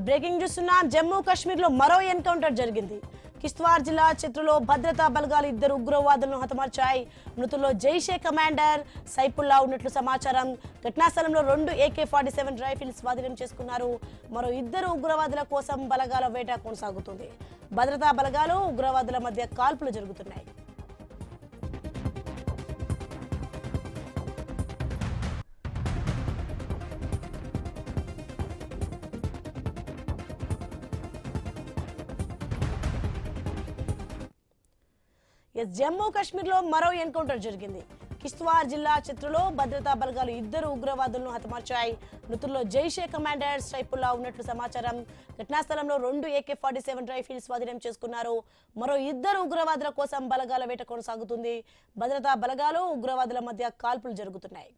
Breaking చూస్తున్నా జమ్మూ కాశ్మీర్ లో మరో ఎన్కౌంటర్ జరిగింది. కిష్త్వార్ జిల్లా చిత్రులో భద్రతా బలగాలు ఇద్దరు ఉగ్రవాదులను హతమార్చాయి. మృతుల్లో జైషే కమాండర్ సైఫుల్లా ఉన్నట్లు సమాచారం. ఘటనా స్థలంలో 2 AK-47 రైఫిల్స్ స్వాధీనం చేసుకున్నారు. మరో ఇద్దరు ఉగ్రవాదుల కోసం బలగాల వేట కొనసాగుతుంది. భద్రతా బలగాలు ఉగ్రవాదుల మధ్య కాల్పులు జరుగుతున్నాయి. జమ్మూ కాశ్మీర్ లో మరో ఎన్కౌంటర్ జరిగింది. కిష్త్వార్ జిల్లా చిత్రులో భద్రతా బలగాలు ఇద్దరు ఉగ్రవాదులను హతమార్చాయి. మృతుల్లో జైషే కమాండర్ సైఫుల్లా ఉన్నట్లు సమాచారం. ఘటనా స్థలంలో 2 AK-47 రైఫిల్స్ స్వాధీనం చేసుకున్నారు. మరో ఇద్దరు ఉగ్రవాదుల కోసం బలగాల వేట కొనసాగుతుంది. భద్రతా బలగాలు ఉగ్రవాదుల మధ్య కాల్పులు జరుగుతున్నాయి.